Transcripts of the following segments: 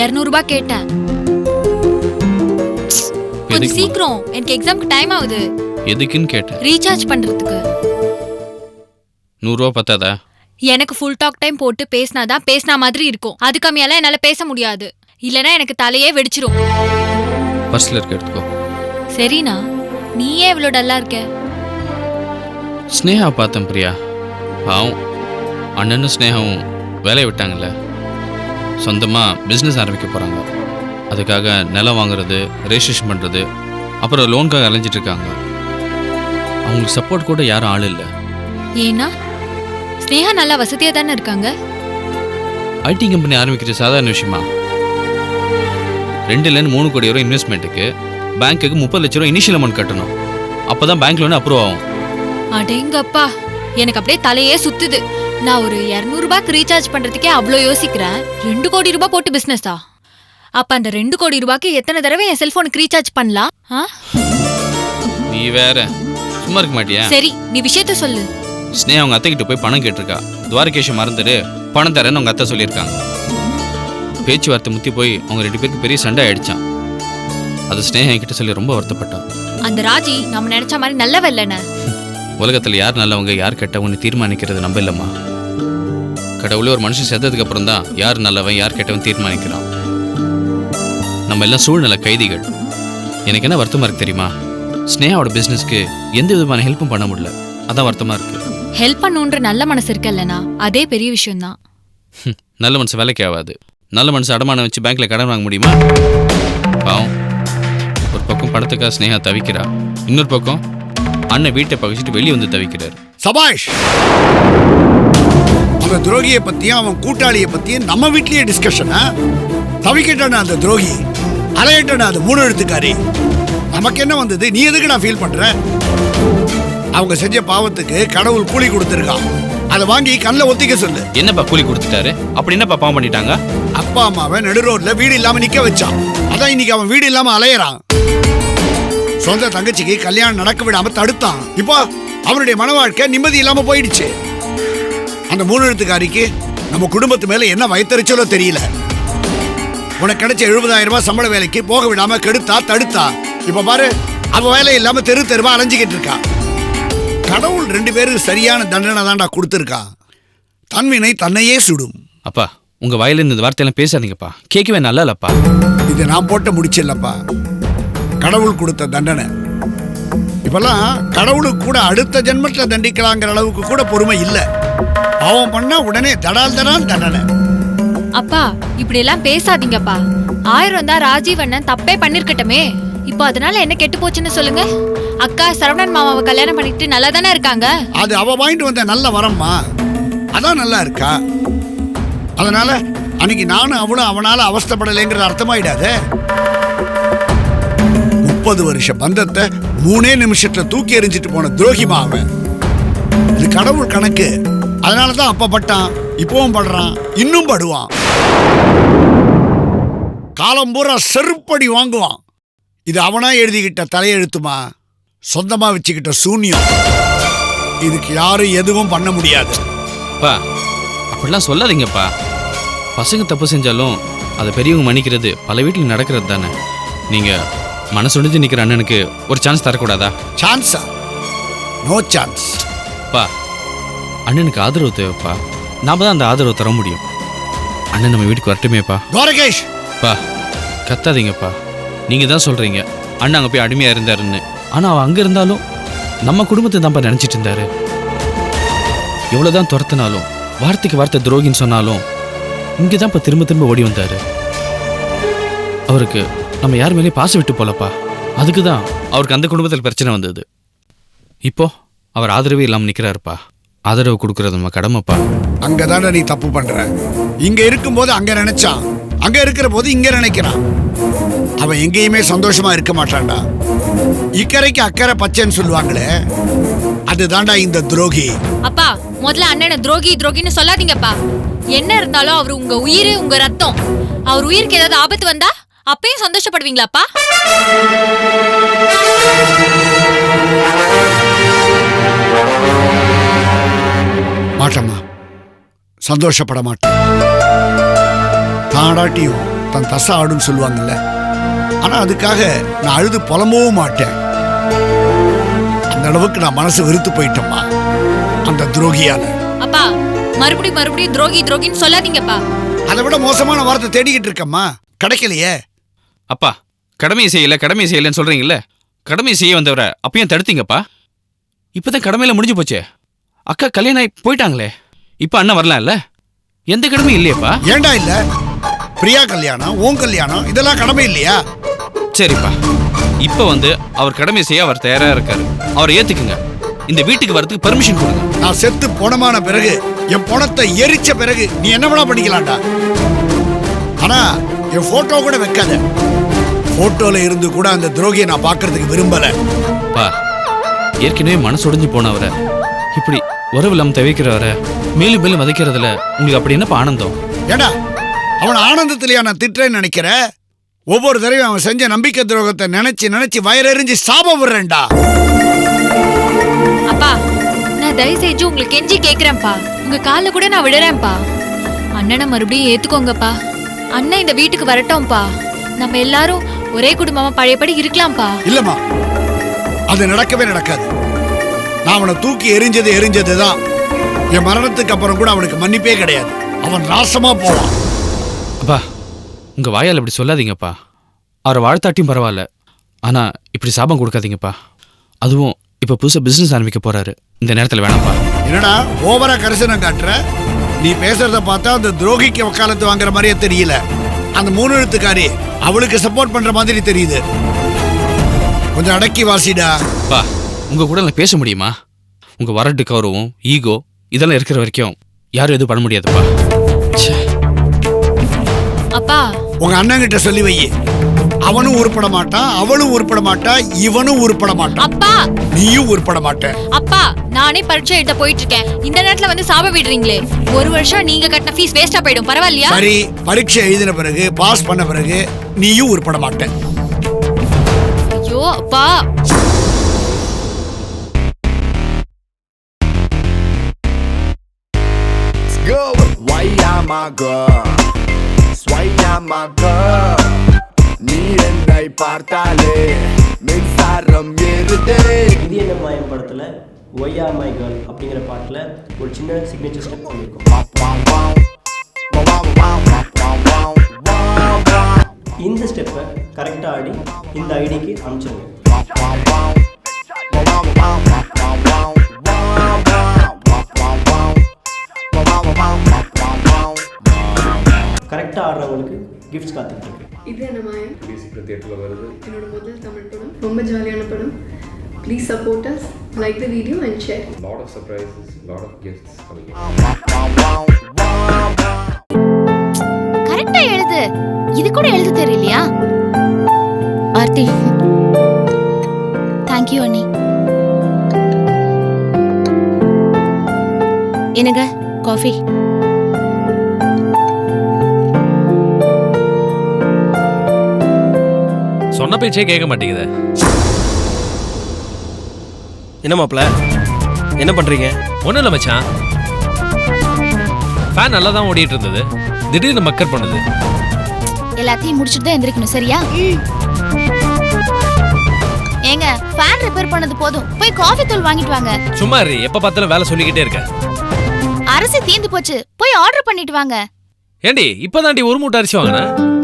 200 ரூபாய் கேட்டேன். கொஞ்சம் சீக்கிரம், எனக்கு எக்ஸாம்க்கு டைம் ஆகுது. எதுக்குன்னு கேட்டேன். ரீசார்ஜ் பண்றதுக்கு. 100 ரூபா பத்தாதா? எனக்கு ஃபுல் டாக் டைம் போட்டு பேசினாதான் பேசினா மாதிரி இருக்கும். அது கம்மியால என்னால பேச முடியாது. இல்லனா எனக்கு தலையே வெடிச்சிரும். பர்ஸ்ல இருக்க எடுத்துக்கோ. சரிண்ணா, நீயே இவ்வளோ டல்லா இருக்க? ஸ்னேகா பார்த்தேன் பிரியா. பாவம், அண்ணனும் ஸ்னேகாவும் வேலையை விட்டாங்கல்ல. சொந்தமாக பிஸ்னஸ் ஆரம்பிக்க போகிறாங்க. அதுக்காக நிலம் வாங்குறது, ரெஜிஸ்ட்ரேஷன் பண்ணுறது, அப்புறம் லோனுக்காக அலைஞ்சிட்டு இருக்காங்க. அவங்களுக்கு சப்போர்ட் கூட யாரும் ஆள் இல்லை. ஏன்னா ஸ்னேகா நல்லா வசதியாக தானே இருக்காங்க. ஐடி கம்பெனி ஆரம்பிக்கிறது சாதாரண விஷயமா? 2-3 கோடி ரூபா இன்வெஸ்ட்மெண்ட்டுக்கு பேங்க்குக்கு 30 லட்ச ரூபா இனிஷியல் அமௌண்ட் கட்டணும். அப்போ தான் பேங்க் லோன் அப்ரூவ் ஆகும். அடேங்கப்பா, எனக்கு அப்படியே தலையே சுத்துது. நான் ஒரு 200 ரூபாய்க்கு ரீசார்ஜ் பண்றதுக்கே அவ்வளோ யோசிக்கிறேன். 2 கோடி ரூபாய் போட்டு பிசினஸா? அப்ப அந்த 2 கோடி ரூபாய்க்கு எத்தனை தடவை என் செல்போனுக்கு ரீசார்ஜ் பண்ணலாம்? நீ வேற சும்மா இருக்க மாட்டியா? சரி, நீ விஷயத்த சொல்லு. ஸ்னேகா அவங்க அத்தை கிட்ட போய் பணம் கேட்டிருக்கா. துவாரகேஷன் மறந்துட்டு பணம் தரேன்னு அவங்க அத்தை சொல்லியிருக்காங்க. பேச்சுவார்த்தை முத்தி போய் அவங்க 2 பேருக்கு பெரிய சண்டை ஆயிடுச்சான். அது ஸ்னேகா என்கிட்ட சொல்லி ரொம்ப வருத்தப்பட்டான். அந்த ராஜி நம்ம நினைச்ச மாதிரி நல்லவ இல்லைன்னு. உலகத்தில் யார் நல்லவங்க யார் கெட்டவன்னு தீர்மானிக்கிறது நம்ம இல்லைம்மா. கடவுளே ஒரு மனுஷன் செத்ததுக்கு அப்புறம் தான் யார் நல்லவன் யார் கெட்டவன் தீர்மானிக்கிறான். நம்ம எல்லாம் சூழ்நிலை கைதிகள். எனக்கு என்ன வருத்தமாக இருக்கு தெரியுமா? ஸ்னேகாவோட பிஸ்னஸ்க்கு எந்த விதமான ஹெல்ப்பும் பண்ண முடியல. அதான் வருத்தமாக இருக்கு. ஹெல்ப் பண்ணுன்ற நல்ல மனசு இருக்கல்லண்ணா, அதே பெரிய விஷயம்தான். நல்ல மனசு வேலைக்கு ஆகாது. நல்ல மனசு அடமானம் வச்சு பேங்க்ல கடன் வாங்க முடியுமா? பாவம், ஒரு பக்கம் பணத்துக்காக ஸ்னேகா தவிக்கிறா, இன்னொரு பக்கம் அண்ணன் வீட்டை பகிச்சிட்டு வெளியே வந்து தவிக்கிறாரு. சபாஷ்! அந்த துரோகியை பத்தியும் அவன் கூட்டாளியை பத்தியும் நம்ம வீட்லயே டிஸ்கஷனா? தவிக்கட்டான அந்த துரோகி, அலையட்டான அந்த 3 எழுத்துக்காரி. நமக்கு என்ன வந்தது? நீ எதுக்கு நான் ஃபீல் பண்ற? அவங்க செஞ்ச பாவத்துக்கு கடவுள் கூலி கொடுத்துருக்கான். அதை வாங்கி கண்ணில் ஒத்திக்க சொல்லு. என்னப்பா கூலி கொடுத்துட்டாரு? அப்படி என்னப்பா பாவம் பண்ணிட்டாங்க? அப்பா அம்மாவை நடு ரோட்ல வீடு இல்லாம நிக்க வச்சான். அதான் இன்னைக்கு அவன் வீடு இல்லாம அலையறான். சொந்த தங்கச்சிக்கு கல்யாணம் நடக்க விடாம தடுத்தான். இப்போ அவனுடைய மன வாழ்க்கை நிம்மதி இல்லாம போயிடுச்சு. அந்த 3 எழுத்துக்காரிக்கு நம்ம குடும்பத்து மேல என்ன வயத்தறிச்சலோ தெரியல. உனக்கு கிடைச்ச 70,000 ரூபாய் சம்பள வேலைக்கு போக விடாம கெடுத்தா தடுத்தா. இப்ப பாரு, அவ வேலை இல்லாம தெரு தெருவா அலைஞ்சிக்கிட்டு இருக்கா. கடவுள் 2 பேருக்கு சரியான தண்டனை தான்டா கொடுத்துருக்கா. தன்வினை தன்னையே சுடும். அப்பா, உங்க வாயிலிருந்து இந்த வார்த்தையெல்லாம் பேசாதீங்கப்பா. கேட்கவே நல்லா இல்லப்பா. இது நான் போட்ட முடிச்சில்லப்பா, கடவுள் கொடுத்த தண்டனை. இப்பெல்லாம் கடவுளுக்கு கூட அடுத்த ஜென்மத்தில் தண்டிக்கலாங்கிற அளவுக்கு கூட பொறுமை இல்லை. பாவம் பண்ணா உடனே தடால் தடால் தண்டனை. அப்பா, இப்படி எல்லாம் பேசாதீங்கப்பா. 1000 தான் ராஜீவ் அண்ணன் தப்பே பண்ணிருக்கட்டுமே. இப்போ அதனால என்ன கெட்டு போச்சுன்னு சொல்லுங்க. அக்கா சரவணன் மாமாவை கல்யாணம் பண்ணிட்டு நல்லா தானே இருக்காங்க. அது அவ வாங்கிட்டு வந்த நல்ல வரம்மா, அதான் நல்லா இருக்கா. அதனால அன்னைக்கு நானும் அவளும் அவனால அவஸ்தப்படலைங்கிற அர்த்தமாயிடாது. 30 வருஷ பந்தத்தை 3 நிமிஷத்துல தூக்கி எறிஞ்சிட்டு போன துரோகிமா அவன். இது கடவுள் கணக்கு. அதனாலதான் அப்ப பட்டான், இப்பவும் படுறான், இன்னும் படுவான். காலம் பூரா செருப்படி வாங்குவான். இது அவனா எழுதிக்கிட்ட தலையெழுத்துமா, சொந்தமா வச்சுக்கிட்ட சூன்யம். இதுக்கு யாரும் எதுவும் பண்ண முடியாது. அப்பா, அப்படிலாம் சொல்லாதீங்கப்பா. பசங்க தப்பு செஞ்சாலும் அதை பெரியவங்க மன்னிக்கிறது பல வீட்டில் நடக்கிறது தானே. நீங்க மனசுடைஞ்சு நிற்கிற அண்ணனுக்கு ஒரு சான்ஸ் தரக்கூடாதா? சான்ஸா? No chance. அப்பா, அண்ணனுக்கு ஆதரவு தேவைப்பா. நாம தான் அந்த ஆதரவு தர முடியும். அண்ணன் நம்ம வீட்டுக்கு வரட்டுமேப்பா. துவாரகேஷ்! பா, கத்தாதீங்கப்பா. நீங்க தான் சொல்றீங்க அண்ணன் அங்கே போய் அடிமையா இருந்தாருன்னு. ஆனா அவன் அங்க இருந்தாலும் நம்ம குடும்பத்தை தான்ப்பா நினைச்சிட்டு இருந்தாரு. எவ்வளவுதான் துரத்தினாலும், வார்த்தைக்கு வார்த்தை துரோகின்னு சொன்னாலும் இங்கதான்ப்பா திரும்ப திரும்ப ஓடி வந்தாரு. அவருக்கு நம்ம யார் மேலேயும் பாசம் விட்டு போலப்பா. அதுக்கு தான் அவருக்கு அந்த குடும்பத்தில் பிரச்சனை வந்தது. இப்போ அவர் ஆதரவே இல்லாமல் நிற்கிறாருப்பா. ஆதரவு கொடுக்கறது நம்ம கடமைப்பா. அங்கதான நீ தப்பு பண்ற. இங்க இருக்கும்போது அங்க நினைச்சான், அங்க இருக்கிற போது இங்க நினைக்கிறான். அவன் எங்கேயுமே சந்தோஷமா இருக்க மாட்டான்டா. இக்கரைக்கு அக்கறை பச்சைன்னு சொல்லுவாங்களே, அதுதான்டா இந்த துரோகி. அப்பா, முதல்ல அண்ணனை துரோகி துரோகின்னு சொல்லாதீங்கப்பா. என்ன இருந்தாலும் அவர் உங்க உயிர், உங்க ரத்தம். அவர் உயிருக்கு ஏதாவது ஆபத்து வந்தா அப்பயும் சந்தோஷப்படுவீங்களாப்பா? மாட்டம்மா, சந்தோஷப்பட மாட்டேன். தாடாட்டியும் ஒருத்தன் தசை ஆடுன்னு சொல்லுவாங்கல்ல. ஆனா அதுக்காக நான் அழுது புலம்பவும் மாட்டேன். அந்த அளவுக்கு நான் மனசு வெறுத்து போயிட்டேம்மா அந்த துரோகியால. அப்பா மறுபடியும் துரோகி துரோகின்னு சொல்லாதீங்கப்பா. அதை விட மோசமான வார்த்தை தேடிக்கிட்டு இருக்கம்மா, கிடைக்கலையே. அப்பா கடமையை செய்யலன்னு சொல்றீங்கல்ல, கடமையை செய்ய வந்தவரை அப்பயும் தடுத்தீங்கப்பா. இப்பதான் கடமையில முடிஞ்சு போச்சே. அக்கா கல்யாணம் ஆகி போயிட்டாங்களே, இப்ப அண்ணன் வரலாம் இல்ல? எந்த கடமையும் இல்லையப்பா. ஏண்டா இல்ல? பிரியா கல்யாணம், உன் கல்யாணம், இதெல்லாம் கடமை இல்லையா? சரிப்பா, இப்ப வந்து அவர் கடமை செய்ய அவர் தயாரா இருக்காரு. அவரை ஏத்துக்குங்க. இந்த வீட்டுக்கு வரதுக்கு பெர்மிஷன் கொடுங்க. நான் செத்து பொணமான பிறகு, என் பொணத்தை எரிச்ச பிறகு நீ என்ன வேணா பண்ணிக்கலாம்டா. ஆனா என் போட்டோ கூட வைக்காத. போட்டோல இருந்து கூட அந்த துரோகியை நான் பாக்குறதுக்கு விரும்பல. பா, ஏற்கனவே மனசு உடைஞ்சு போனவரை இப்படி உறவு இல்லாம தவிக்கிறவரை மேலும் மேலும் வதைக்கிறதுல உங்களுக்கு அப்படி என்னப்பா ஆனந்தம்? ஏடா அவன் ஆனந்தத்திலேயா நான் திட்டுறேன்னு நினைக்கிற? ஒவ்வொரு தடவையும் அவன் செஞ்ச நம்பிக்கை துரோகத்தை நினைச்சு வயறெறிஞ்சு சாபம் விடுறேன்டா. அப்பா நான் தயவு செஞ்சு உங்களுக்கு கெஞ்சி கேக்குறேன்ப்பா. உங்க கால கூட நான் விடுறேன்ப்பா. அண்ணனை மறுபடியும் ஏத்துக்கோங்கப்பா. அண்ணன் இந்த வீட்டுக்கு வரட்டும்பா. நம்ம எல்லாரும் ஒரே குடும்பமா பழையபடி இருக்கலாம்ப்பா. இல்லம்மா, அது நடக்கவே நடக்காது. நான் அவனை தூக்கி எரிஞ்சதுதான். என் மரணத்துக்கு அப்புறம் கூட அவனுக்கு மன்னிப்பே கிடையாது. அவன் நாசமா போவான். அப்பா உங்க வாயால் இப்படி சொல்லாதீங்கப்பா. அவரை வாழ்த்தாட்டியும் பரவாயில்ல, ஆனா இப்படி சாபம் கொடுக்காதீங்கப்பா. அதுவும் இப்ப புதுசா பிசினஸ் ஆரம்பிக்க போறாரு, இந்த நேரத்துல வேணாம்ப்பா. என்னடா ஓவரா கரிசனம் காட்டுற? நீ பேசுறத பார்த்தா அந்த துரோகிக்கு வக்காலத்து வாங்குற மாதிரியே தெரியல. அந்த 3 எழுத்துக்காரி அவளுக்கு சப்போர்ட் பண்ற மாதிரி தெரியுது. கொஞ்சம் அடக்கி வாசிடா. பா உங்க கூட நான் பேச முடியுமா? உங்க வரட்டு கௌரவம், ஈகோ இதெல்லாம் இருக்கிற வரைக்கும் யாரும் எதுவும் பண்ண முடியாதுப்பா. அப்பா உங்க அண்ணன் கிட்ட சொல்லி வை. அவனும் உருப்பட மாட்டான், அவளும் உருப்பட மாட்டா, இவனும் உருப்பட மாட்டான். அப்பா நீயும் உருப்பட மாட்ட. அப்பா நானே பரீட்சை எழுத போயிட்டு இருக்கேன். இந்த நேரத்துல வந்து சாப விடுறீங்களே. ஒரு வருஷம் நீங்க கட்டின ஃபீஸ் வேஸ்டா போயிடும். பரவாயில்லையா? சரி, பரீட்சை எழுதின பிறகு பாஸ் பண்ண பிறகு நீயும் உருப்பட மாட்ட. ஐயோ அப்பா. நீரை பார்த்தாலே மின்சாரம் ஏறுதே. இது என்ன மாயம் படத்துல ஒய் ஆர் மை கேர்ள் அப்படிங்கிற பாட்டில் ஒரு சின்ன சிக்னேச்சர் ஸ்டெப் பண்ணியிருக்கோம். இந்த ஸ்டெப்பை கரெக்டாக ஆடி இந்த ஐடிக்கு அனுப்பிச்சிருங்க. கரெக்டாக ஆடுறவங்களுக்கு கிஃப்ட்ஸ் காத்துட்டு இருக்கு. இது என்ன மாயம் தியேட்டர்ல வருது. என்னோட முதல் தமிழ் படம், ரொம்ப ஜாலியான படம். Please support us, like the video and share. Lot of surprises, lot of gifts coming in. கரெக்டா எழுது. இது கூட எழுத தெரியலையா? ஆர்த்தி, தேங்க் யூ அண்ணி. என்னங்க காஃபி? சொன்ன பேச்சே கேட்க மாட்டேங்குது. என்ன மாப்பிள்ள, என்ன பண்றீங்க? ஒன்றும் இல்லை மச்சான், ஃபேன் நல்லா தான் ஓடிட்டு இருந்தது, திடீர்னு மக்கர் பண்ணுது. எல்லாத்தையும் முடிச்சுட்டு தான் எந்திரிக்கணும், சரியா? ஏங்க ஃபேன் ரிப்பேர் பண்ணது போதும், போய் காஃபி தூள் வாங்கிட்டு வாங்க. சும்மா இரு, எப்ப பார்த்தாலும் வேலை சொல்லிக்கிட்டே இருக்க. அரிசி தீந்து போச்சு, போய் ஆர்டர் பண்ணிட்டு வாங்க. ஏண்டி இப்பதாண்டி ஒரு மூட்டை அரிசி வாங்கின?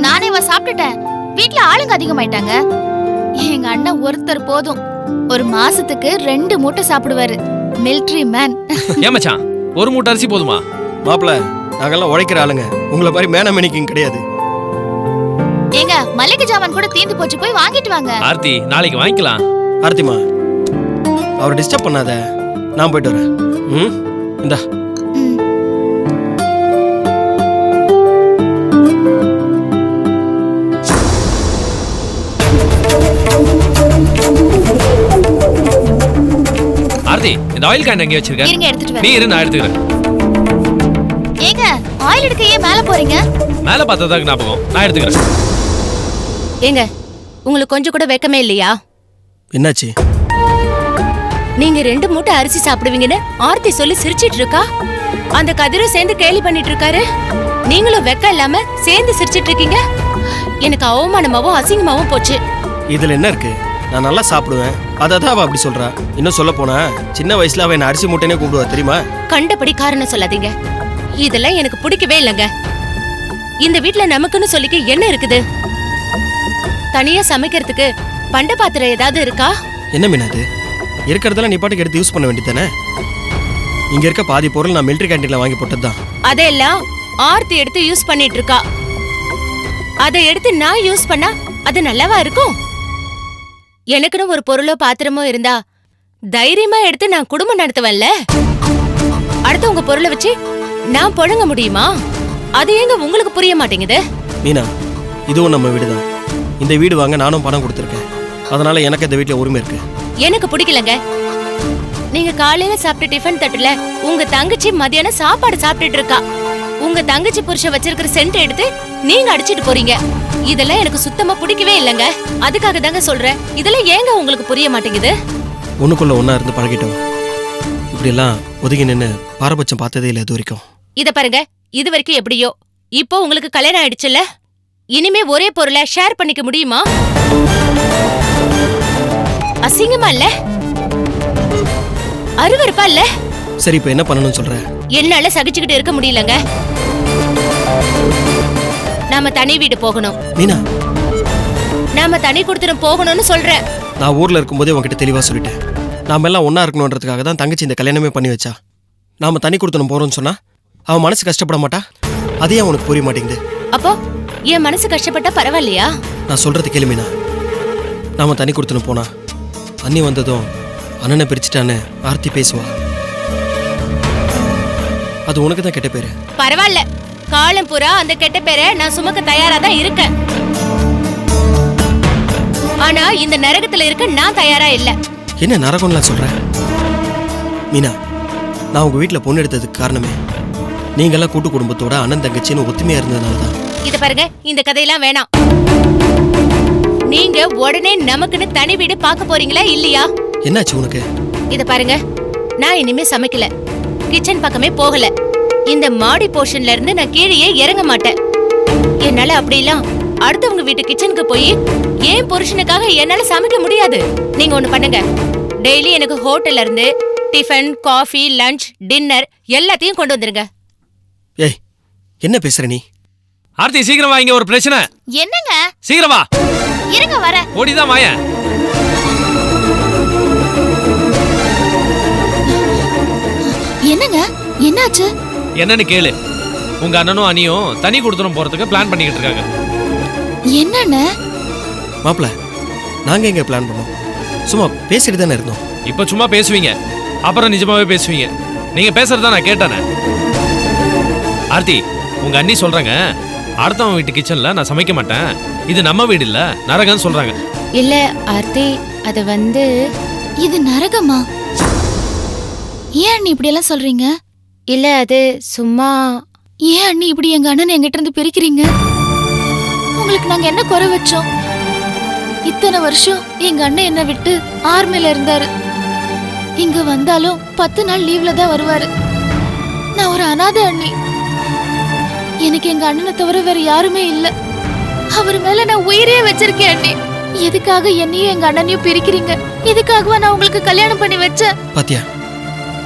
நானே சாப்பிட்டுட்டேன். வீட்ல ஆளுங்க அதிகமாயிட்டாங்க. எங்க அண்ணன் ஒருத்தர் போதும், ஒரு மாசத்துக்கு 2 மூட்டை சாப்பிடுவாரு. Military man. ஏன் மச்சான், ஒரு மூட்டை அரிசி போதுமா? மாப்பிள்ள, நாங்கெல்லாம் உழைக்கிற ஆளுங்க, உங்களை மாதிரி மேனமேனிக்கும் கிடையாது. ஏங்க மளிகை ஜாமான் கூட தீந்து போச்சு, போய் வாங்கிட்டு வாங்க. ஆர்த்தி, நாளைக்கு வாங்கிக்கலாம். ஆர்த்திமா, அவரை டிஸ்டர்ப் பண்ணாத, நான் போயிட்டு வரேன். இந்தா. ஆர்த்தி, இந்த ஆயில் கேன் எங்க வச்சிருக்க? இருங்க எடுத்துட்டு வரேன். நீ இரு, நான் எடுத்துக்கிறேன். ஏங்க ஆயில் எடுக்க ஏன் மேல போறீங்க? மேல பார்த்ததாக்கு ஞாபகம், நான் எடுத்துக்கிறேன். ஏங்க உங்களுக்கு கொஞ்சம் கூட வெக்கமே இல்லையா? என்னாச்சு? நீங்க 2 மூட்டை அரிசி சாப்பிடுவீங்கன்னு ஆர்த்தி சொல்லி சிரிச்சிட்டு இருக்கா. அந்த கதிரும் சேர்ந்து கேலி பண்ணிட்டு இருக்காரு. நீங்களும் வெக்கம் இல்லாம சேர்ந்து சிரிச்சிட்டு இருக்கீங்க. எனக்கு அவமானமாவும் அசிங்கமாவும் போச்சு. இதுல என்ன இருக்கு? நான் நல்லா சாப்பிடுவேன், அதான் அவ அப்படி சொல்றா. இன்னும் சொல்ல போனா சின்ன வயசுல அவ என்ன அரிசி மூட்டைனே கூப்பிடுவா தெரியுமா? கண்டபடி காரணம் சொல்லாதீங்க. இதெல்லாம் எனக்கு பிடிக்கவே இல்லைங்க. இந்த வீட்ல நமக்குன்னு சொல்லிக்க என்ன இருக்குது? தனியா சமைக்கிறதுக்கு பண்ட பாத்திரம் ஏதாவது இருக்கா? என்ன மீனாது, இருக்கிறதெல்லாம் நீ பாட்டுக்கு எடுத்து யூஸ் பண்ண வேண்டியதானே? இங்க இருக்க பாதி பொருள் நான் மிலிட்டரி கேண்டீன்ல வாங்கி போட்டதுதான். அதெல்லாம் ஆர்த்தி எடுத்து யூஸ் பண்ணிட்டு இருக்கா. அதை எடுத்து நான் யூஸ் பண்ணா அது நல்லாவா இருக்கும்? எனக்குன்னு ஒரு பொருளோ பாத்திரமோ இருந்தா தைரியமா எடுத்து நான் குடும்பம் நடத்துவேன்ல. அடுத்தவங்க பொருளை வச்சு நான் புழங்க முடியுமா? அது ஏங்க உங்களுக்கு புரிய மாட்டேங்குது? மீனா, இதுவும் நம்ம வீடுதான். இந்த வீடு வாங்க நானும் பணம் கொடுத்துருக்கேன். அதனால எனக்கு இந்த வீட்டுல உரிமை இருக்கு. எனக்கு பிடிக்கலங்க. நீங்க காலையில சாப்பிட்ட டிஃபன் தட்டுல உங்க தங்கச்சி மதியானம் சாப்பாடு சாப்பிட்டுட்டு இருக்கா. உங்க தங்கச்சி புருஷன் வச்சிருக்கிற சென்ட் எடுத்து நீங்க அடிச்சிட்டு போறீங்க. இதெல்லாம் எனக்கு சுத்தமா பிடிக்கவே இல்லைங்க. அதுக்காக தாங்க சொல்றேன், இதெல்லாம் ஏங்க உங்களுக்கு புரிய மாட்டேங்குது? ஒண்ணுக்குள்ள ஒன்னா இருந்து பழகிட்டோம். இப்படி எல்லாம் ஒதுங்கி நின்னு பாரபட்சம் பார்த்ததே இல்லை இது வரைக்கும். இத பாருங்க, இது வரைக்கும் எப்படியோ, இப்போ உங்களுக்கு கல்யாணம் ஆயிடுச்சுல்ல, இனிமே ஒரே பொருளை ஷேர் பண்ணிக்க முடியுமா? அசிங்கமா இல்ல? அருவருப்பா இல்ல? சரி, இப்ப என்ன பண்ணணும்னு சொல்ற? என்னால சகிச்சுக்கிட்டு இருக்க முடியலங்க. நாம தனி வீடு போகணும். மீனா, நாம தனி கொடுத்துரும் போகணும்னு சொல்றேன். நான் ஊர்ல இருக்கும்போதே உன்கிட்ட தெளிவா சொல்லிட்டேன். நாம எல்லாம் ஒன்னா இருக்கணும்ன்றதுக்காக தான் தங்கச்சி இந்த கல்யாணமே பண்ணி வச்சா. நாம தனி கொடுத்துரும் போறோம்னு சொன்னா அவன் மனசு கஷ்டப்பட மாட்டா? அதையே உனக்கு புரிய மாட்டேங்குது. அப்போ என் மனசு கஷ்டப்பட்டா பரவாயில்லையா? நான் சொல்றது கேளு மீனா. நாம தனி கொடுத்துன்னு போனா அண்ணி வந்ததும் அண்ணனை பிரிச்சுட்டான்னு ஆர்த்தி பேசுவா. அது உனக்கு தான் கெட்ட பேரு. பரவாயில்ல, காலம் பூரா அந்த கெட்ட பேரை நான் சுமக்க தயாரா தான் இருக்கேன். ஆனா இந்த நரகத்துல இருக்க நான் தயாரா இல்ல. என்ன நரகம்லாம் சொல்ற? மீனா, நான் உங்க வீட்டுல பொண்ணு எடுத்ததுக்கு காரணமே நீங்கெல்லாம் கூட்டு குடும்பத்தோட அண்ணன் தங்கச்சின்னு ஒத்துமையா இருந்ததுனாலதான். இத பாருங்க, இந்த கதையெல்லாம் வேணாம். நீங்க உடனே நமக்குன்னு தனி வீடு பார்க்க போறீங்களா இல்லையா? என்னாச்சு உனக்கு? இத பாருங்க, நான் இனிமே சமைக்கல, கிச்சன் பக்கமே போகல. இந்த மாடி போர்ஷன்ல இருந்து நான் கீழே இறங்க மாட்டேன். என்னால அப்படிலாம் அடுத்தவங்க வீட்டு கிச்சனுக்கு போய் ஏன் புருஷனுக்காக என்னால சமைக்க முடியாது. நீங்க ஒண்ணு பண்ணுங்க, டெய்லி எனக்கு ஹோட்டல்ல இருந்து டிஃபன், காஃபி, லஞ்ச், டின்னர் எல்லாத்தையும் கொண்டு வந்துருங்க. ஏய், என்ன பேசுற நீ? ஆர்த்தி, சீக்கிரம் வா, இங்க ஒரு பிரச்சனை. என்னங்க? சீக்கிரம் வா. இருங்க வர. ஓடிதான் வாய. என்னங்க? என்னாச்சு? என்னன்னு கேளு. உங்க அண்ணனும் அண்ணியும் தனி கொடுத்துரும் போறதுக்கு பிளான் பண்ணிக்கிட்டு இருக்காங்க. என்னன்னு? மாப்பிள, நாங்க எங்க பிளான் பண்ணோம்? சும்மா பேசிட்டு தானே இருந்தோம். இப்ப சும்மா பேசுவீங்க, அப்புறம் நிஜமாவே பேசுவீங்க. நீங்க பேசுறதா நான் கேட்டானே. ஆர்த்தி, உங்க அண்ணி சொல்றாங்க அடுத்தவன் வீட்டு கிச்சன்ல நான் சமைக்க மாட்டேன், இது நம்ம வீடு இல்ல நரகம்னு சொல்றாங்க. இல்ல ஆர்த்தி, அது வந்து இது நரகமா? ஏன் அண்ணி இப்படி எல்லாம் சொல்றீங்க? இல்ல, அது சும்மா. ஏன் அண்ணி இப்படி எங்க அண்ணன் எங்கிட்ட இருந்து பிரிக்கிறீங்க? உங்களுக்கு நாங்க என்ன குறை வச்சோம்? இத்தனை வருஷம் எங்க அண்ணன் என்ன விட்டு ஆர்மில இருந்தாரு. இங்க வந்தாலும் 10 நாள் லீவ்ல தான் வருவாரு. நான் ஒரு அனாதை அண்ணி. எனக்கு எங்க அண்ணனை தவிர வேற யாருமே இல்ல. அவர் மேல நான் உயிரே வச்சிருக்கேன் அண்ணி. எதுக்காக என்னையும் எங்க அண்ணனையும் பிரிக்கிறீங்க? இதுக்காகவா நான் உங்களுக்கு கல்யாணம் பண்ணி வச்சேன்? பாத்தியா,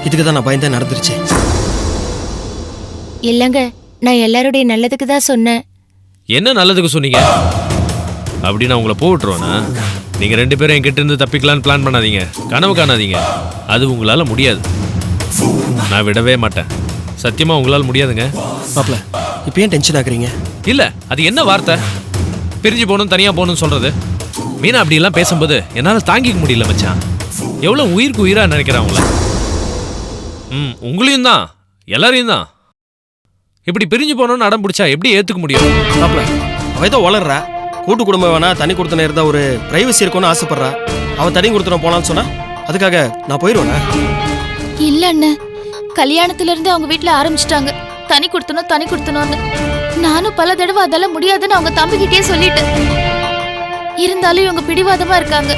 இதுக்குதான் நான் பயந்தா நடந்துருச்சு. இல்லங்க, நான் எல்லாருடைய நல்லதுக்கு தான் சொன்னேன். என்ன நல்லதுக்கு சொன்னீங்க? அப்படி நான் உங்களை போட்டுருவேனா? நீங்க 2 பேரும் என்கிட்ட இருந்து தப்பிக்கலான்னு பிளான் பண்ணாதீங்க, கனவு காணாதீங்க. அது உங்களால முடியாது. நான் விடவே மாட்டேன். சத்தியமா உங்களால முடியாதுங்க. மாப்பிள, இப்ப ஏன் டென்ஷன் ஆகுறீங்க? இல்ல, அது என்ன வார்த்தை? பிரிஞ்சு போகணும், தனியா போகணும்னு சொல்றது. மீனா அப்படி எல்லாம் பேசும்போது என்னால தாங்கிக்க முடியல மச்சான். எவ்வளவு உயிருக்கு உயிரா நினைக்கிறேன் அவங்கள. உங்களையும் தான், எல்லாரையும் தான். இப்படி பிரிஞ்சு போனோம்னு அடம் பிடிச்சா எப்படி ஏத்துக்க முடியும்? மாப்பிள, அவ ஏதோ வளர்றா. கூட்டு குடும்பம் வேணா, தனி கொடுத்தன இருந்தா ஒரு பிரைவசி இருக்கும்னு ஆசைப்படுறா. அவன் தனி கொடுத்துன போனான்னு சொன்னா அதுக்காக நான் போயிடுவேனா? இல்ல அண்ணன், கல்யாணத்துல இருந்து அவங்க வீட்டுல ஆரம்பிச்சிட்டாங்க தனி கொடுத்தனும்னு. நானும் பல தடவை அதெல்லாம் முடியாதுன்னு அவங்க தம்பிக்கிட்டே சொல்லிட்டேன். இருந்தாலும் இவங்க பிடிவாதமா இருக்காங்க.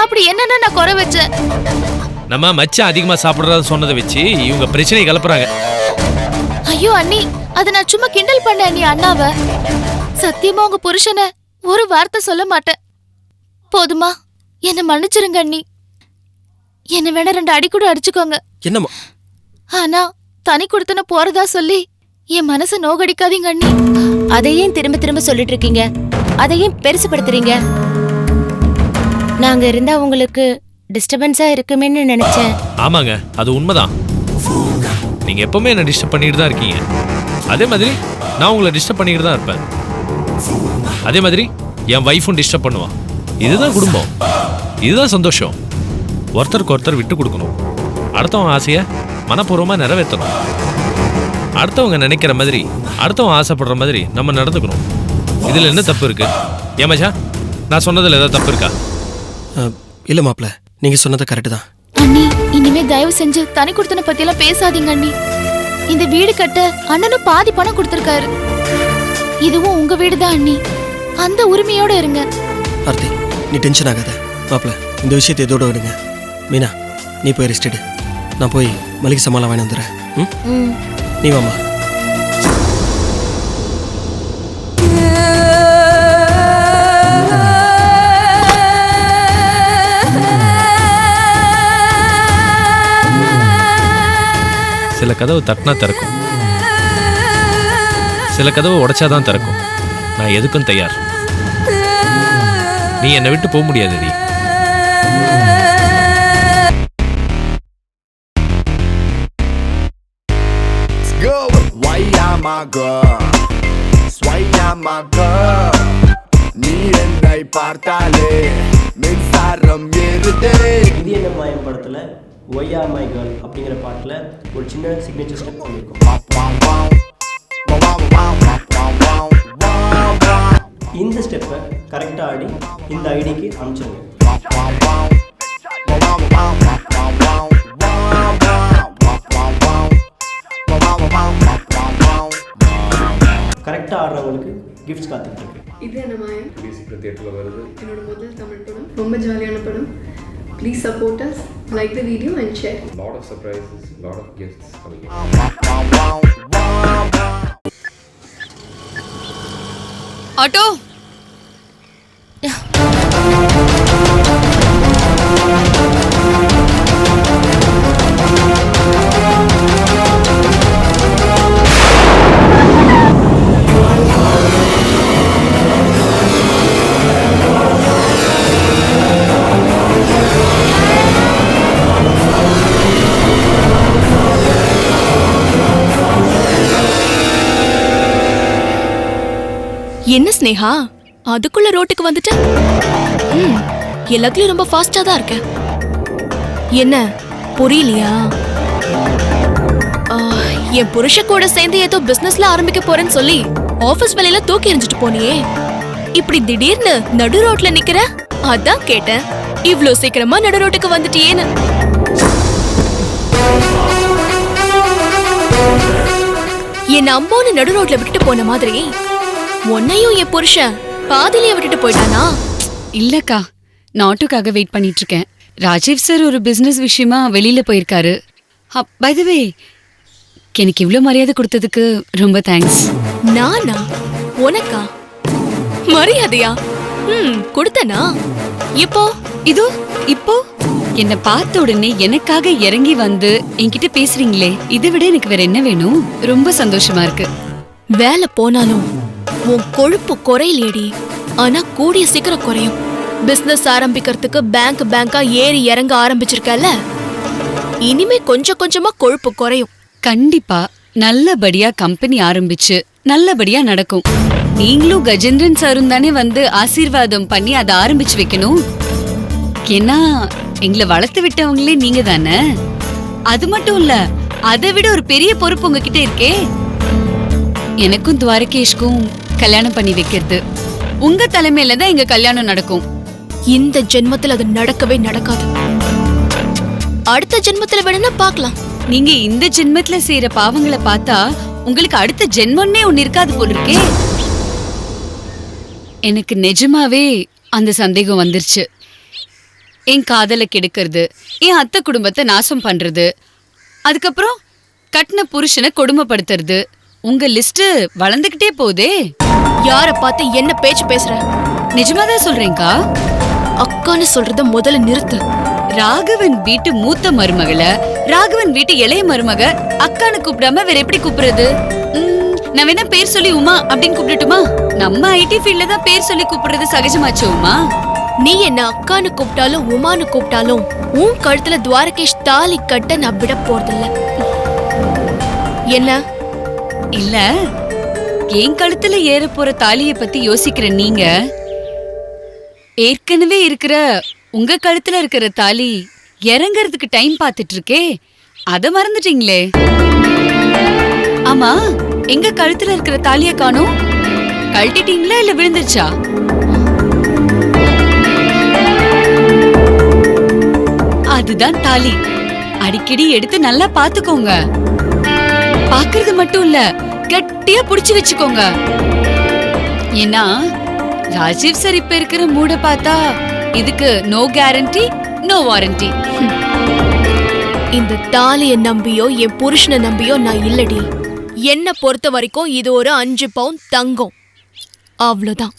அப்படி என்னன்னா நான் குறை வச்சேன்? நம்ம மச்சான் அதிகமா சாப்பிடுறத சொன்னதை வச்சு இவங்க பிரச்சனையை கலப்புறாங்க. ஐயோ அண்ணி, அதை நான் சும்மா கிண்டல் பண்ண அண்ணி அண்ணாவ. சத்தியமா உங்க புருஷனை ஒரு வார்த்தை சொல்ல மாட்டேன். போதுமா? என்னை மன்னிச்சிருங்க அண்ணி. என்ன வேணா 2 அடி கூட அடிச்சுக்கோங்க. என்னம்மா? ஆனா தனி கொடுத்தன போறதா சொல்லி என் மனசை நோகடிக்காதீங்க அண்ணி. அதையும் திரும்ப திரும்ப சொல்லிட்டு இருக்கீங்க, அதையும் பெருசுபடுத்துறீங்க. நாங்க இருந்தா உங்களுக்கு டிஸ்டர்பன்ஸா இருக்குமேன்னு நினைச்சேன். ஆமாங்க, அது உண்மைதான். நீங்க எப்பவுமே என்ன டிஸ்டர்ப் பண்ணிட்டு தான் இருக்கீங்க. அதே மாதிரி நான் உங்களை டிஸ்டர்ப் பண்ணிட்டு தான் இருப்பேன். அதே மாதிரி என் வைஃபும் டிஸ்டர்ப் பண்ணுவான். இதுதான் குடும்பம், இதுதான் சந்தோஷம். ஒருத்தருக்கு ஒருத்தர் விட்டு கொடுக்கணும். அடுத்தவங்க ஆசையை மனப்பூர்வமாக நிறைவேற்றணும். அடுத்தவங்க நினைக்கிற மாதிரி, அடுத்தவங்க ஆசைப்படுற மாதிரி நம்ம நடந்துக்கணும். இதில் என்ன தப்பு இருக்கு? ஏமாச்சா, நான் சொன்னதில் ஏதாவது தப்பு இருக்கா? இல்லை மாப்பிள்ள, நீங்கள் சொன்னது கரெக்டு தான். அண்ணி, இனிமே தயவு செஞ்சு தனி கொடுத்தன பத்தியெல்லாம் பேசாதீங்க அண்ணி. இந்த வீடு கட்ட அண்ணனும் பாதி பணம் கொடுத்துருக்காரு. இதுவும் உங்க வீடு தான் அண்ணி. அந்த உரிமையோட இருங்க. ஆர்த்தி, நீ டென்ஷன் ஆகாத. மாப்பிள்ள, இந்த விஷயத்தை இதோட விடுங்க. மீனா, நீ போய் ரெஸ்ட் எடு. நான் போய் மளிகை சாமான் வாங்கி வந்துடுறேன். ம், நீ வாமா. சில கதவு தட்டினா திறக்கும், சில கதவு உடைச்சாதான் திறக்கும். நான் எதுக்கும் தயார். நீ என்னை விட்டு போக முடியாதுடி. Why am I girl? Why am I girl? நீ என்னை பார்த்தாலே மின்சாரம் ஏறுதே. இது என்ன மாயம் படத்தில் ஒய் ஆர் மை கேர்ள் அப்படிங்கிற பாட்டில் ஒரு சின்ன சிக்னேச்சர் ஸ்டெப் பண்ணியிருக்கோம். இந்த ஸ்டெப்பை கரெக்டாக ஆடி இந்த ஐடிக்கு அனுப்பிச்சிருங்க. கரெக்டாக ஆடுறவங்களுக்கு கிஃப்ட்ஸ் காத்துட்டு இருக்கு. இது என்ன மாயம் கூடிய சீக்கிரம் தியேட்டரில் வருது. என்னோட முதல் தமிழ் படம், ரொம்ப ஜாலியான படம். Please support us, like the video and share. Lot of surprises, lot of gifts coming in. Auto, என்ன ஸ்னேகா, அதுக்குள்ள ரோட்டுக்கு வந்துட்ட? எல்லாத்துலயும் ரொம்ப ஃபாஸ்டா தான் இருக்க. என்ன புரியலையா? என் புருஷ கூட சேர்ந்து ஏதோ பிசினஸ்ல ஆரம்பிக்க போறேன்னு சொல்லி ஆபீஸ் வேலையில தூக்கி எறிஞ்சிட்டு போனியே, இப்படி திடீர்னு நடு ரோட்ல நிக்கிற? அதான் கேட்டேன், இவ்ளோ சீக்கிரமா நடு ரோட்டுக்கு வந்துட்டியேன்னு. என் அம்போன்னு நடு ரோட்ல விட்டுட்டு போன மாதிரி உன்னையும் என் புருஷன் பாதிலேயே விட்டுட்டு போயிட்டானா? இல்லக்கா, நான் ஆட்டோக்காக வெயிட் பண்ணிட்டு இருக்கேன். ராஜீவ் சார் ஒரு பிசினஸ் விஷயமா வெளியில போயிருக்காரு. பை தி வே, எனக்கு இவ்ளோ மரியாதை கொடுத்ததுக்கு ரொம்ப தேங்க்ஸ். நானா? உனக்கா மரியாதையா? கொடுத்தனா? இப்போ என்ன பார்த்த உடனே எனக்காக இறங்கி வந்து என்கிட்ட பேசுறீங்களே, இதை விட எனக்கு வேற என்ன வேணும்? ரொம்ப சந்தோஷமா இருக்கு. வேலை போனாலும் உன் கொழுப்பு குறையிலேடி, ஆனா கூடிய சீக்கிரம் குறையும். பிசினஸ் ஆரம்பிக்கிறதுக்கு பேங்கா ஏறி இறங்க ஆரம்பிச்சிருக்கல, இனிமே கொஞ்சம் கொஞ்சமா கொழுப்பு குறையும். கண்டிப்பா நல்லபடியா கம்பெனி ஆரம்பிச்சு நல்லபடியா நடக்கும். நீங்களும் கஜேந்திரன் சாரும் தானே வந்து ஆசீர்வாதம் பண்ணி அதை ஆரம்பிச்சு வைக்கணும். ஏன்னா எங்களை வளர்த்து விட்டவங்களே நீங்க தானே. அது மட்டும் இல்ல, அதை விட ஒரு பெரிய பொறுப்பு உங்ககிட்ட இருக்கே. எனக்கும் துவாரகேஷ்க்கும் கல்யாணம் பண்ணி வைக்கிறது. உங்க தலைமையில தான் எங்க கல்யாணம் நடக்கும். இந்த ஜென்மத்துல அது நடக்கவே நடக்காது. அடுத்த ஜென்மத்துல வேணும்னா பார்க்கலாம். நீங்க இந்த ஜென்மத்துல செய்யற பாவங்களை பார்த்தா உங்களுக்கு அடுத்த ஜென்மம்னே ஒண்ணு இருக்காது போல இருக்கே. எனக்கு நிஜமாவே அந்த சந்தேகம் வந்துருச்சு. என் காதலை கெடுக்கிறது, என் அத்தை குடும்பத்தை நாசம் பண்றது, அதுக்கப்புறம் கட்டின புருஷனை கொடுமைப்படுத்துறது, உங்க லிஸ்ட் வளர்ந்துகிட்டே போதே. யார பார்த்து என்ன பேச்சு பேசுற? நிஜமாதான் சொல்றேன்க்கா. அக்கான்னு சொல்றத முதல்ல நிறுத்து. ராகவன் வீட்டு மூத்த மருமகளை ராகவன் வீட்டு இளைய மருமக அக்கான்னு கூப்பிடாம வேற எப்படி கூப்பிடுறது? நான் வேணா பேர் சொல்லி உமா அப்படின்னு கூப்பிடட்டுமா? நம்ம ஐடி ஃபீல்ட்ல தான் பேர் சொல்லி கூப்பிடுறது சகஜமாச்சு உமா. நீ என்ன அக்கான்னு கூப்பிட்டாலும் உமான்னு கூப்பிட்டாலும் உன் கழுத்துல துவாரகேஷ் தாலி கட்ட நான் விட போறதில்ல. என்ன இல்ல, என் கழுத்துல ஏற போற தாலியை பத்தி யோசிக்கிற நீங்க ஏற்கனவே இருக்கிற உங்க கழுத்துல இருக்கிற தாலி இறங்கறதுக்கு டைம் பார்த்துட்டு இருக்கே, அத மறந்துட்டீங்களே. ஆமா, எங்க கழுத்துல இருக்கிற தாலிய காணோம்? கழட்டிட்டீங்களா இல்ல விழுந்துருச்சா? அதுதான் தாலி. அடிக்கடி எடுத்து நல்லா பாத்துக்கோங்க. பாக்குறது மட்டும் இல்ல, கட்டியா புடிச்சு வச்சுக்கோங்க. ஏன்னா ராஜீவ் சார் இப்ப இருக்கிற மூட பார்த்தா இதுக்கு நோ கேரண்டி நோ வாரண்டி. இந்த தாலிய நம்பியோ என் புருஷனை நம்பியோ நான் இல்லடி. என்ன பொறுத்த வரைக்கும் இது ஒரு 5 பவுன் தங்கம், அவ்வளவுதான்.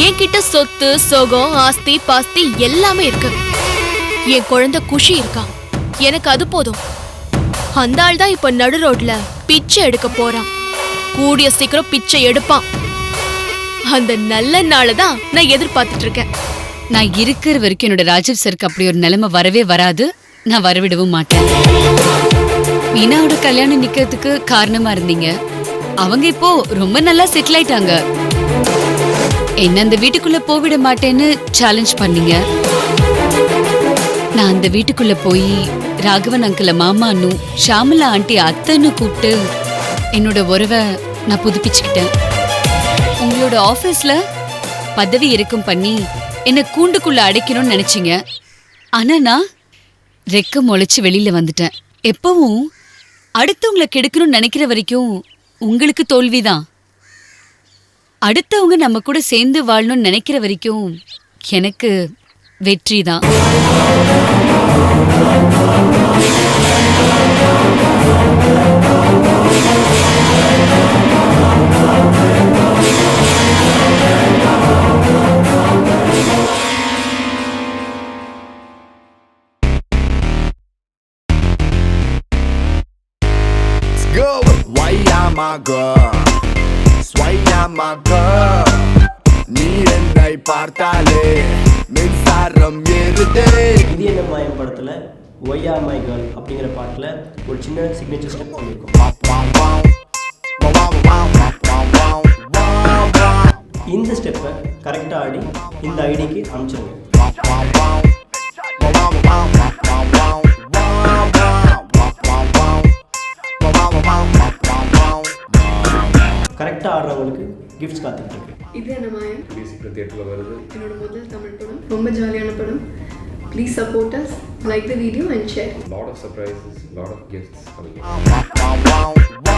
என்கிட்ட சொத்து சொகம் ஆஸ்தி பாஸ்தி எல்லாமே இருக்கு. என் குழந்தை குஷி இருக்கா, எனக்கு அது போதும். அந்த ஆள் தான் இப்ப நடு ரோட்ல பிச்சை எடுக்க போறான். கூடிய சீக்கிரம் பிச்சை எடுப்பான். அந்த நல்ல நாளை தான் நான் எதிர்பார்த்துட்டு இருக்கேன். நான் இருக்கிற வரைக்கும் என்னோட ராஜீவ் சருக்கு அப்படி ஒரு நிலைமை வரவே வராது. நான் வரவிடவும் மாட்டேன். மீனாவோட கல்யாணம் நிக்கிறதுக்கு காரணமா இருந்தீங்க. அவங்க இப்போ ரொம்ப நல்லா செட்டில் ஆயிட்டாங்க. என்ன அந்த வீட்டுக்குள்ள போவிட மாட்டேன்னு சேலஞ்ச் பண்ணீங்க. நான் அந்த வீட்டுக்குள்ள போய் ராகவன் அங்கிள மாமான்னு ஷாமலா ஆண்டி அத்தைன்னு கூப்பிட்டு என்னோட உறவை நான் புதுப்பிச்சுக்கிட்டேன். உங்களோட ஆபீஸ்ல பதவி இறக்கம் பண்ணி என்ன கூண்டுக்குள்ள அடைக்கணும்னு நினைச்சீங்க. ஆனா நான் ரெக்க முளைச்சு வெளியில வந்துட்டேன். எப்பவும் அடுத்தவங்களை கெடுக்கணும்னு நினைக்கிற வரைக்கும் உங்களுக்கு தோல்விதான். அடுத்தவங்க நம்ம கூட சேர்ந்து வாழணும்னு நினைக்கிற வரைக்கும் எனக்கு வெற்றி தான். Go! Why am I girl? Why am I girl? நீ என்னை பார்த்தாலே மின்சாரம் ஏறுதே. இது என்ன மாயம் படத்தில் ஒய் ஆர் மை கேர்ள் அப்படிங்கிற பாட்டில் ஒரு சின்ன சிக்னேச்சர் ஸ்டெப் பண்ணியிருக்கோம். இந்த ஸ்டெப்பை கரெக்டாக ஆடி இந்த ஐடிக்கு அனுப்பிச்சிருங்க. கரெக்டாக ஆடுறவங்களுக்கு கிஃப்ட்ஸ் காத்துக்கிட்டு இருக்கு. இது என்ன மாயம் சீக்கிரம் தியேட்டரில் வருது. என்னோட முதல் தமிழ் படம், ரொம்ப ஜாலியான படம். Please support us, like the video and share. Lot of surprises, lot of gifts coming in.